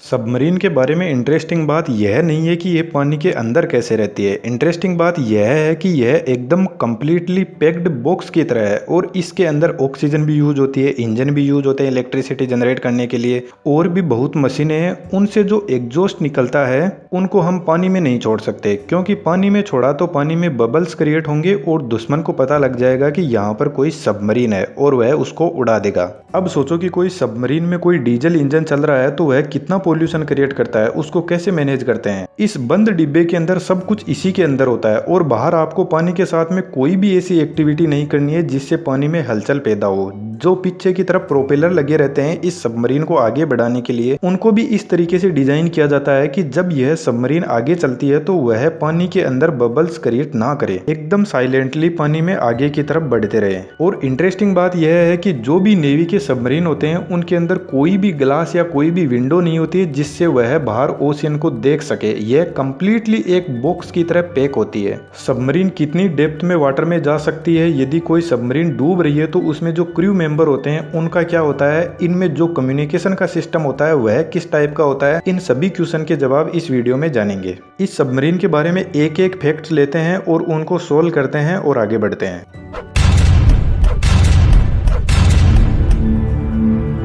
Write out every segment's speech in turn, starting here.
Submarine के बारे में इंटरेस्टिंग बात यह नहीं है कि यह पानी के अंदर कैसे रहती है। इंटरेस्टिंग बात यह है कि यह एकदम कंप्लीटली पैक्ड बॉक्स की तरह है और इसके अंदर ऑक्सीजन भी यूज होती है, इंजन भी यूज होते हैं इलेक्ट्रिसिटी जनरेट करने के लिए, और भी बहुत मशीनें हैं। उनसे जो एग्जॉस्ट निकलता है उनको हम पानी में नहीं छोड़ सकते, क्योंकि पानी में छोड़ा तो पानी में बबल्स क्रिएट होंगे और दुश्मन को पता लग जाएगा कि यहाँ पर कोई सबमरीन है और वह उसको उड़ा देगा। अब सोचो कि कोई सबमरीन में कोई डीजल इंजन चल रहा है तो वह कितना पॉल्यूशन क्रिएट करता है, उसको कैसे मैनेज करते हैं। इस बंद डिब्बे के अंदर सब कुछ इसी के अंदर होता है और बाहर आपको पानी के साथ में कोई भी ऐसी एक्टिविटी नहीं करनी है जिससे पानी में हलचल पैदा हो। जो पीछे की तरफ प्रोपेलर लगे रहते हैं इस सबमरीन को आगे बढ़ाने के लिए, उनको भी इस तरीके से डिजाइन किया जाता है कि जब यह सबमरीन आगे चलती है तो वह पानी के अंदर बबल्स क्रिएट ना करे, एकदम साइलेंटली पानी में आगे की तरफ बढ़ते रहे। और इंटरेस्टिंग बात यह है कि जो भी नेवी के सबमरीन होते हैं उनके अंदर कोई भी ग्लास या कोई भी विंडो नहीं होती है जिससे वह बाहर ओशियन को देख सके। यह कंप्लीटली एक बॉक्स की तरह पैक होती है। सबमरीन कितनी डेप्थ में वाटर में जा सकती है, यदि कोई सबमरीन डूब रही है तो उसमें जो क्रू मेंबर होते हैं उनका क्या होता है, इनमें जो कम्युनिकेशन का सिस्टम होता है वह किस टाइप का होता है, इन सभी क्वेश्चन के जवाब इस वीडियो में जानेंगे। इस सबमरीन के बारे में एक एक फैक्ट्स लेते हैं और उनको सोल्व करते हैं और आगे बढ़ते हैं।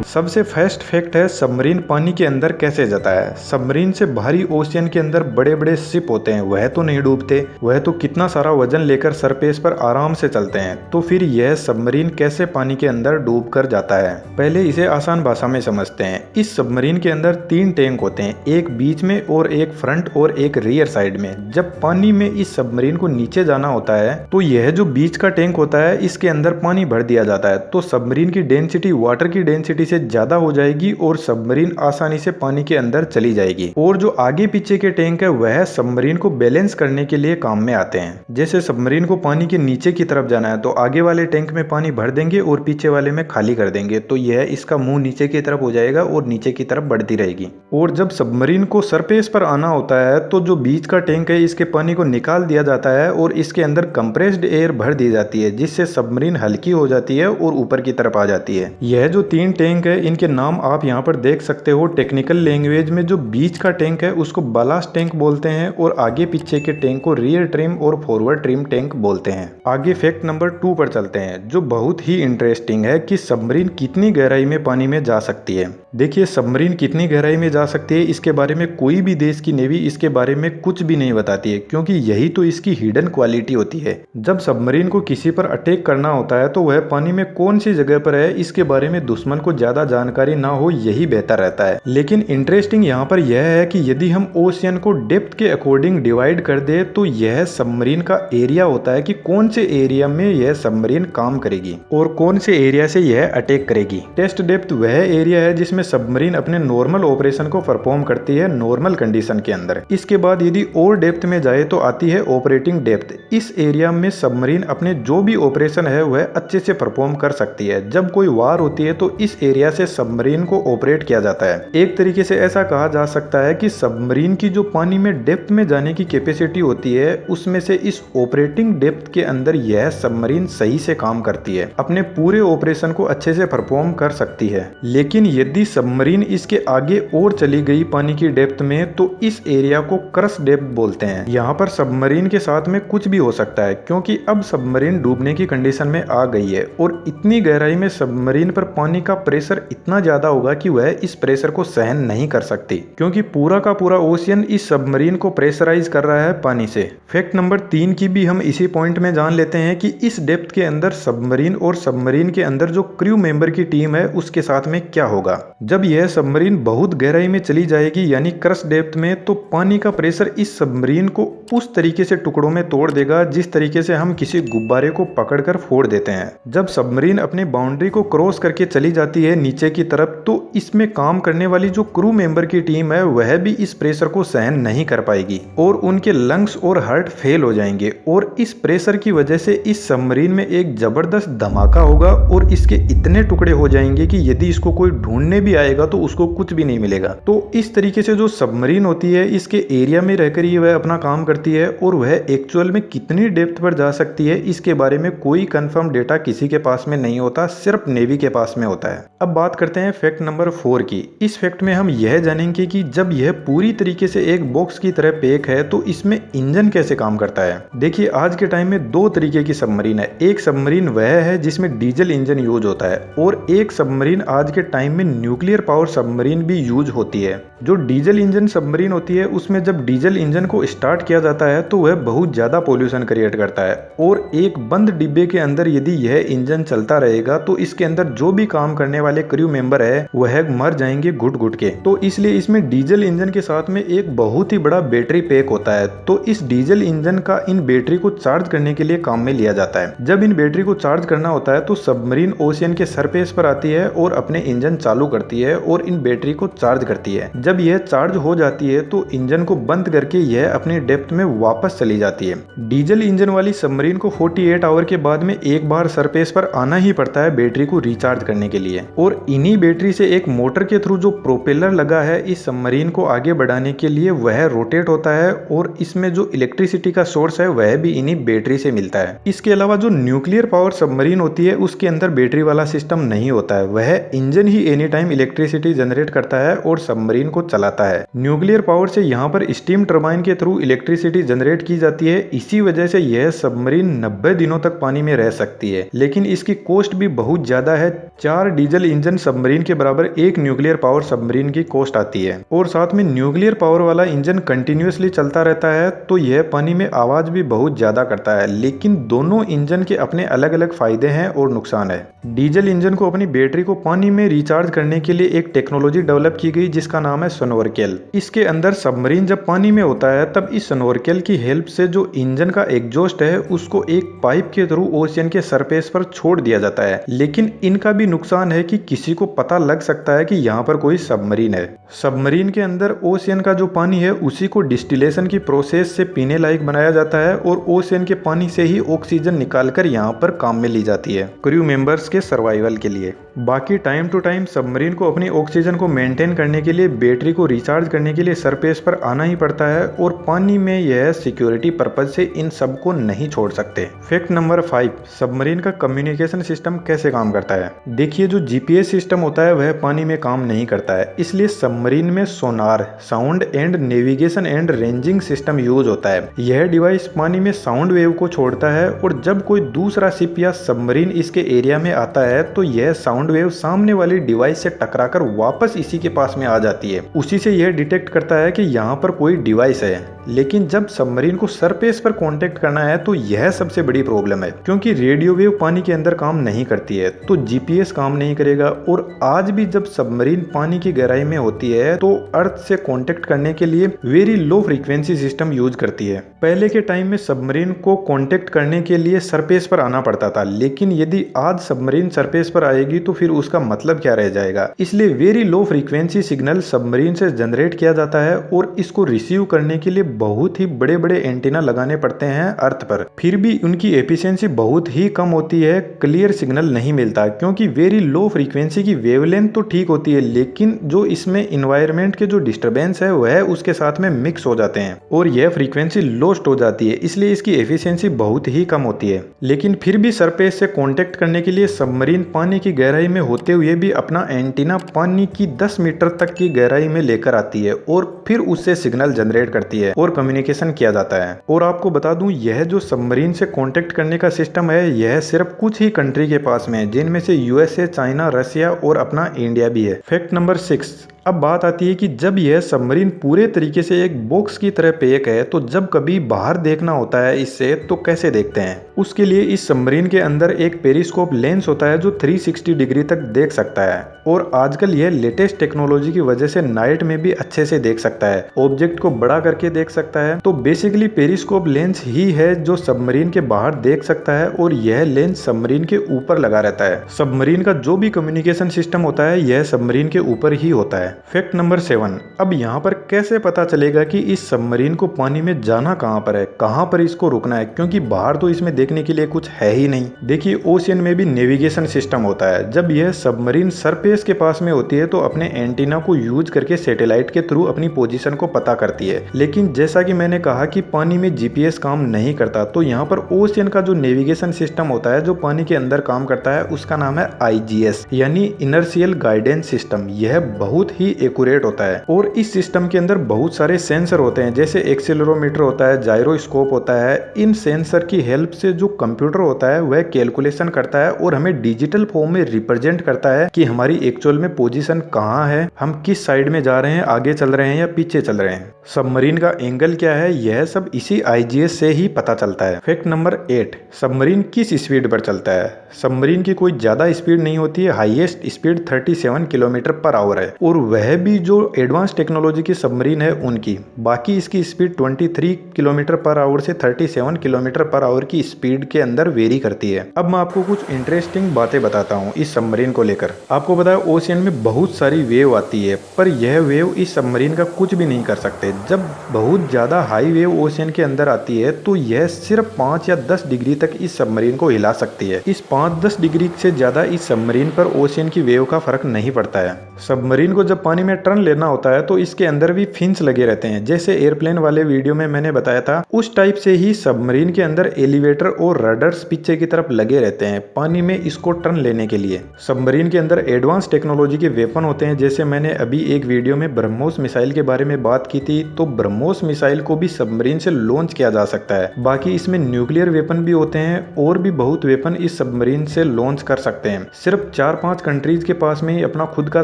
सबसे फर्स्ट फैक्ट है सबमरीन पानी के अंदर कैसे जाता है। सबमरीन से भारी ओशियन के अंदर बड़े बड़े शिप होते हैं, वह तो नहीं डूबते, वह तो कितना सारा वजन लेकर सरफेस पर आराम से चलते हैं। तो फिर यह सबमरीन कैसे पानी के अंदर डूब कर जाता है, पहले इसे आसान भाषा में समझते हैं। इस सबमरीन के अंदर 3 टैंक होते हैं, एक बीच में और एक फ्रंट और एक रियर साइड में। जब पानी में इस सबमरीन को नीचे जाना होता है तो यह जो बीच का टैंक होता है इसके अंदर पानी भर दिया जाता है, तो सबमरीन की डेंसिटी वाटर की डेंसिटी से ज्यादा हो जाएगी और सबमरीन आसानी से पानी के अंदर चली जाएगी। और जो आगे पीछे के टैंक है वह सबमरीन को बैलेंस करने के लिए काम में आते हैं। जैसे सबमरीन को पानी के नीचे की तरफ जाना है तो आगे वाले टैंक में पानी भर देंगे और पीछे वाले में खाली कर देंगे, तो यह इसका मुंह नीचे की तरफ हो जाएगा और नीचे की तरफ बढ़ती रहेगी। और जब सबमरीन को सरफेस पर आना होता है तो जो बीच का टैंक है इसके पानी को निकाल दिया जाता है और इसके अंदर कंप्रेस्ड एयर भर दी जाती है, जिससे सबमरीन हल्की हो जाती है और ऊपर की तरफ आ जाती है। यह जो 3 टैंक है इनके नाम आप यहाँ पर देख सकते हो। टेक्निकल लैंग्वेज में जो बीच का टैंक है उसको बालास्ट टैंक बोलते हैं और आगे पीछे के टैंक को रियर ट्रिम और फॉरवर्ड ट्रिम टैंक बोलते हैं। आगे फैक्ट नंबर 2 पर चलते हैं, जो बहुत ही इंटरेस्टिंग है कि सबमरीन कितनी गहराई में पानी में जा सकती है। देखिए सबमरीन कितनी गहराई में जा सकती है इसके बारे में कोई भी देश की नेवी इसके बारे में कुछ भी नहीं बताती है, क्योंकि यही तो इसकी हिडन क्वालिटी होती है। जब सबमरीन को किसी पर अटैक करना होता है तो वह पानी में कौन सी जगह पर है इसके बारे में दुश्मन को ज्यादा जानकारी ना हो, यही बेहतर रहता है। लेकिन इंटरेस्टिंग यहाँ पर यह है कि यदि हम ओशियन को डेप्थ के अकॉर्डिंग डिवाइड कर दे तो यह सबमरीन का एरिया होता है कि कौन से एरिया में यह सबमरीन काम करेगी और कौन से एरिया से यह अटैक करेगी। टेस्ट डेप्थ वह एरिया है जिसमें सबमरीन अपने नॉर्मल ऑपरेशन को परफॉर्म करती है नॉर्मल कंडीशन के अंदर। इसके बाद यदि और डेप्थ में जाए तो आती है ऑपरेटिंग डेप्थ। इस एरिया में सबमरीन अपने जो भी ऑपरेशन है वह अच्छे से परफॉर्म कर सकती है। जब कोई वार होती है तो इस एरिया से सबमरीन को ऑपरेट किया जाता है। एक तरीके से ऐसा कहा जा सकता है कि सबमरीन की जो पानी में डेप्थ में जाने की कैपेसिटी होती है उसमें से इस ऑपरेटिंग डेप्थ के अंदर यह सबमरीन सही से काम करती है, अपने पूरे ऑपरेशन को अच्छे से परफॉर्म कर सकती है। लेकिन यदि सबमरीन इसके आगे और चली गई पानी की डेप्थ में तो इस एरिया को क्रश डेप्थ बोलते हैं। यहाँ पर सबमरीन के साथ में कुछ भी हो सकता है, क्योंकि अब सबमरीन डूबने की कंडीशन में आ गई है और इतनी गहराई में सबमरीन पर पानी का प्रेशर इतना ज्यादा होगा कि वह इस प्रेशर को सहन नहीं कर सकती, क्योंकि पूरा का पूरा ओशियन इस सबमरीन को प्रेशराइज कर रहा है पानी से। फैक्ट नंबर 3 की भी हम इसी पॉइंट में जान लेते हैं कि इस डेप्थ के अंदर सबमरीन और सबमरीन के अंदर जो क्रू मेंबर की टीम है उसके साथ में क्या होगा। जब यह सबमरीन बहुत गहराई में चली जाएगी यानी क्रश डेप्थ में, तो पानी का प्रेशर इस सबमरीन को उस तरीके से टुकड़ों में तोड़ देगा जिस तरीके से हम किसी गुब्बारे को पकड़कर फोड़ देते हैं। जब सबमरीन अपनी बाउंड्री को क्रॉस करके चली जाती है नीचे की तरफ तो इसमें काम करने वाली जो क्रू मेंबर की टीम है वह भी इस प्रेशर को सहन नहीं कर पाएगी और उनके लंग्स और हार्ट फेल हो जाएंगे और इस प्रेशर की वजह से इस सबमरीन में एक जबरदस्त धमाका होगा और इसके इतने टुकड़े हो जाएंगे कि यदि इसको कोई ढूंढने भी आएगा तो उसको कुछ भी नहीं मिलेगा। तो इस तरीके से जो सबमरीन होती है इसके एरिया में रहकर ही वह अपना काम करती है और वह एक्चुअल में कितनी डेप्थ पर जा सकती है इसके बारे में कोई कंफर्म डेटा किसी के पास में नहीं होता, सिर्फ नेवी के पास में होता है। अब बात करते हैं फैक्ट नंबर 4 की। इस फैक्ट में हम यह जानेंगे कि जब यह पूरी तरीके से एक बॉक्स की तरह पैक है तो इसमें इंजन कैसे काम करता है। देखिए आज के टाइम में दो तरीके की सबमरीन है। एक सबमरीन वह है जिसमें डीजल इंजन यूज होता है और एक सबमरीन आज के टाइम में न्यूक्लियर पावर सबमरीन भी यूज होती है। जो डीजल इंजन सबमरीन होती है उसमें जब डीजल इंजन को स्टार्ट किया जाता है तो वह बहुत ज्यादा पोल्यूशन क्रिएट करता है और एक बंद डिब्बे के अंदर यदि यह इंजन चलता रहेगा तो इसके अंदर जो भी काम करने वाले क्रू मेंबर है वह मर जाएंगे घुट घुट के। तो इसलिए इसमें डीजल इंजन के साथ में एक बहुत ही बड़ा बैटरी पैक होता है। तो इस डीजल इंजन का इन बैटरी को चार्ज करने के लिए काम में लिया जाता है। जब इन बैटरी को चार्ज करना होता है तो सबमरीन ओशियन के सरफेस पर आती है और अपने इंजन चालू करती है और इन बैटरी को चार्ज करती है। जब यह चार्ज हो जाती है तो इंजन को बंद करके यह अपनी डेप्थ में वापस चली जाती है। डीजल इंजन वाली सबमरीन को 48 आवर के बाद में एक बार सरफेस पर आना ही पड़ता है बैटरी को रिचार्ज करने के लिए और इन्हीं बैटरी से एक मोटर के थ्रू जो प्रोपेलर लगा है इस सबमरीन को आगे बढ़ाने के लिए वह रोटेट होता है और इसमें जो इलेक्ट्रिसिटी का सोर्स है वह भी इन्हीं बैटरी से मिलता है। इसके अलावा जो न्यूक्लियर पावर सबमरीन होती है उसके अंदर बैटरी वाला सिस्टम नहीं होता है। वह इंजन ही एनी टाइम इलेक्ट्रिसिटी जनरेट करता है और सबमरीन को चलाता है। न्यूक्लियर पावर से यहाँ पर स्टीम टरबाइन के थ्रू इलेक्ट्रिसिटी जनरेट की जाती है। इसी वजह से यह सबमरीन 90 दिनों तक पानी में रह सकती है, लेकिन इसकी कॉस्ट भी बहुत ज्यादा है। 4 डीजल इंजन सबमरीन के बराबर एक न्यूक्लियर पावर सबमरीन की कॉस्ट आती है और साथ में न्यूक्लियर पावर वाला इंजन कंटिन्यूअसली चलता रहता है तो यह पानी में आवाज भी बहुत ज्यादा करता है। लेकिन दोनों इंजन के अपने अलग अलग फायदे हैं और नुकसान है। डीजल इंजन को अपनी बैटरी को पानी में रिचार्ज करने के लिए एक टेक्नोलॉजी डेवलप की गई जिसका नाम है स्नोरकेल। इसके अंदर सबमरीन जब पानी में होता है तब इस स्नोरकेल की हेल्प से जो इंजन का एग्जॉस्ट है उसको एक पाइप के थ्रू ओशियन के सरफेस पर छोड़ दिया जाता है। लेकिन इनका भी नुकसान है कि किसी को पता लग सकता है कि यहाँ पर कोई सबमरीन है। सबमरीन के अंदर ओशियन का जो पानी है उसी को डिस्टिलेशन की प्रोसेस से पीने लायक बनाया जाता है और ओशियन के पानी से ही ऑक्सीजन निकालकर यहाँ पर काम में ली जाती है क्रू मेंबर्स के सर्वाइवल के लिए। बाकी टाइम टू टाइम सबमरीन को अपनी ऑक्सीजन को मेंटेन करने के लिए बैटरी को रिचार्ज करने के लिए सरफेस पर आना ही पड़ता है और पानी में यह सिक्योरिटी पर्पज से इन सब को नहीं छोड़ सकते। फैक्ट नंबर 5, सबमरीन का कम्युनिकेशन सिस्टम कैसे काम करता है। देखिए जो जीपीएस सिस्टम होता है वह पानी में काम नहीं करता है, इसलिए सबमरीन में sonar, sound and navigation and ranging system use होता है। यह डिवाइस पानी में साउंड वेव को छोड़ता है और जब कोई दूसरा शिप या सबमरीन इसके एरिया में आता है तो यह साउंड वेव सामने वाली डिवाइस से टकराकर वापस इसी के पास में आ जाती है। उसी से यह डिटेक्ट करता है कि यहाँ पर कोई डिवाइस है। लेकिन जब सबमरीन को सरफेस पर कांटेक्ट करना है तो यह सबसे बड़ी प्रॉब्लम है, क्योंकि रेडियो वेव पानी के अंदर काम नहीं करती है तो जीपीएस काम नहीं करेगा। और आज भी जब सबमरीन पानी की गहराई में होती है तो अर्थ से कांटेक्ट करने के लिए very low frequency system use करती है। पहले के टाइम में सबमरीन को कांटेक्ट करने के लिए सरफेस पर आना पड़ता था, लेकिन यदि आज सबमरीन सरफेस पर आएगी तो फिर उसका मतलब क्या रह जाएगा। इसलिए very low frequency signal submarine से जनरेट किया जाता है और इसको रिसीव करने के लिए बहुत ही बड़े बड़े एंटीना लगाने पड़ते हैं अर्थ पर। फिर भी उनकी एफिशिएंसी बहुत ही कम होती है, क्लियर सिग्नल नहीं मिलता, क्योंकि वेरी लो फ्रीक्वेंसी की वेवलेंथ तो ठीक होती है लेकिन जो इसमें इन्वायरमेंट के जो डिस्टरबेंस है वह उसके साथ में मिक्स हो जाते हैं और यह फ्रीक्वेंसी लॉस्ट हो जाती है, इसलिए इसकी एफिशिएंसी बहुत ही कम होती है। लेकिन फिर भी सरफेस से कांटेक्ट करने के लिए सबमरीन पानी की गहराई में होते हुए भी अपना एंटीना पानी की 10 मीटर तक की गहराई में लेकर आती है और फिर उससे सिग्नल जनरेट करती है और कम्युनिकेशन किया जाता है। और आपको बता दूं यह जो सबमरीन से कांटेक्ट करने का सिस्टम है यह सिर्फ कुछ ही कंट्री के पास में है, जिनमें से यूएसए, चाइना, रशिया और अपना इंडिया भी है। फैक्ट नंबर 6, अब बात आती है कि जब यह सबमरीन पूरे तरीके से एक बॉक्स की तरह पैक है तो जब कभी बाहर देखना होता है इससे तो कैसे देखते हैं। उसके लिए इस सबमरीन के अंदर एक पेरिस्कोप लेंस होता है जो 360 डिग्री तक देख सकता है और आजकल यह लेटेस्ट टेक्नोलॉजी की वजह से नाइट में भी अच्छे से देख सकता है, ऑब्जेक्ट को बड़ा करके देख सकता है। तो बेसिकली पेरिस्कोप लेंस ही है जो सबमरीन के बाहर देख सकता है और यह लेंस सबमरीन के ऊपर लगा रहता है। सबमरीन का जो भी कम्युनिकेशन सिस्टम होता है यह सबमरीन के ऊपर ही होता है। फैक्ट नंबर 7, अब यहाँ पर कैसे पता चलेगा कि इस सबमरीन को पानी में जाना कहाँ पर है, कहाँ पर इसको रुकना है, क्योंकि बाहर तो इसमें देखने के लिए कुछ है ही नहीं। देखिए ओशियन में भी नेविगेशन सिस्टम होता है। जब यह सबमरीन सरफेस के पास में होती है तो अपने एंटीना को यूज करके सैटेलाइट के थ्रू अपनी पोजीशन को पता करती है। लेकिन जैसा कि मैंने कहा कि पानी में जीपीएस काम नहीं करता, तो यहाँ पर ओशियन का जो नेविगेशन सिस्टम होता है जो पानी के अंदर काम करता है उसका नाम है आईजीएस यानी इनर्शियल गाइडेंस सिस्टम। यह बहुत ही एक्यूरेट होता है और इस सिस्टम के अंदर बहुत सारे सेंसर होते हैं, जैसे एक्सेलेरोमीटर होता है, जायरोस्कोप होता है। इन सेंसर की हेल्प से जो कंप्यूटर होता है वह कैलकुलेशन करता है और हमें डिजिटल फॉर्म में रिप्रेजेंट करता है कि हमारी एक्चुअल में पोजीशन कहाँ है, हम किस साइड में जा रहे हैं, आगे चल रहे हैं या पीछे चल रहे हैं, सबमरीन का एंगल क्या है, यह सब इसी आईजीएस से ही पता चलता है। फैक्ट नंबर 8, सबमरीन किस स्पीड पर चलता है। सबमरीन की कोई ज्यादा स्पीड नहीं होती है, highest speed 37 kilometre per hour है और वह भी जो एडवांस टेक्नोलॉजी की सबमरीन है उनकी। बाकी इसकी स्पीड 23 किलोमीटर पर आवर से 37 किलोमीटर पर आवर की स्पीड के अंदर वेरी करती है। अब मैं आपको कुछ इंटरेस्टिंग बातें बताता हूँ इस सबमरीन को लेकर। आपको पता है ओशियन में बहुत सारी वेव आती है, पर यह वेव इस सबमरीन का कुछ भी नहीं कर सकते। जब बहुत ज्यादा हाई वेव ओशियन के अंदर आती है तो यह सिर्फ 5 या 10 डिग्री तक इस सबमरीन को हिला सकती है। इस 5-10 डिग्री से ज्यादा इस सबमरीन पर ओशियन की वेव का फर्क नहीं पड़ता है। सबमरीन को जब पानी में टर्न लेना होता है तो इसके अंदर भी फिन्स लगे रहते हैं, जैसे एयरप्लेन वाले वीडियो में मैंने बताया था। उस टाइप से ही सबमरीन के अंदर एलिवेटर और रडर्स पीछे की तरफ लगे रहते हैं पानी में इसको टर्न लेने के लिए। सबमरीन के अंदर एडवांस टेक्नोलॉजी के वेपन होते हैं, जैसे मैंने अभी एक वीडियो में ब्रह्मोस मिसाइल के बारे में बात की थी, तो ब्रह्मोस मिसाइल को भी सबमरीन से लॉन्च किया जा सकता है। बाकी इसमें न्यूक्लियर वेपन भी होते हैं और भी बहुत वेपन इस सबमरीन से लॉन्च कर सकते हैं। सिर्फ 4-5 कंट्रीज के पास में ही अपना खुद का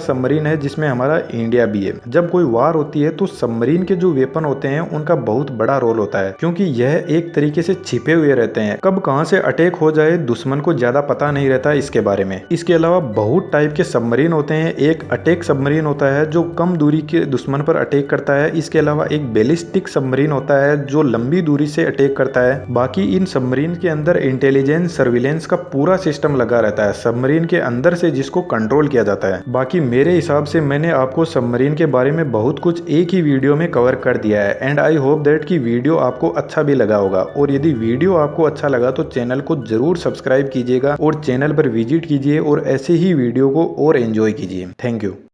सबमरीन है, जिसमें हमारा इंडिया भी है। जब कोई वार होती है तो सबमरीन के जो वेपन होते हैं उनका बहुत बड़ा रोल होता है, क्योंकि यह एक तरीके से छिपे हुए रहते हैं। कब कहां से अटैक हो जाए दुश्मन को ज्यादा पता नहीं रहता इसके बारे में। इसके अलावा बहुत टाइप के सबमरीन होते हैं। एक अटैक सबमरीन होता है जो कम दूरी के दुश्मन पर अटैक करता है। इसके अलावा एक बैलिस्टिक सबमरीन होता है जो लंबी दूरी से अटैक करता है। बाकी इन सबमरीन के अंदर इंटेलिजेंस सर्विलेंस का पूरा सिस्टम लगा रहता है सबमरीन के अंदर से, जिसको कंट्रोल किया जाता है। बाकी मेरे हिसाब से मैंने आपको सबमरीन के बारे में बहुत कुछ एक ही वीडियो में कवर कर दिया है एंड आई होप दैट कि वीडियो आपको अच्छा भी लगा होगा। और यदि वीडियो आपको अच्छा लगा तो चैनल को जरूर सब्सक्राइब कीजिएगा और चैनल पर विजिट कीजिए और ऐसे ही वीडियो को और एंजॉय कीजिए। Thank you.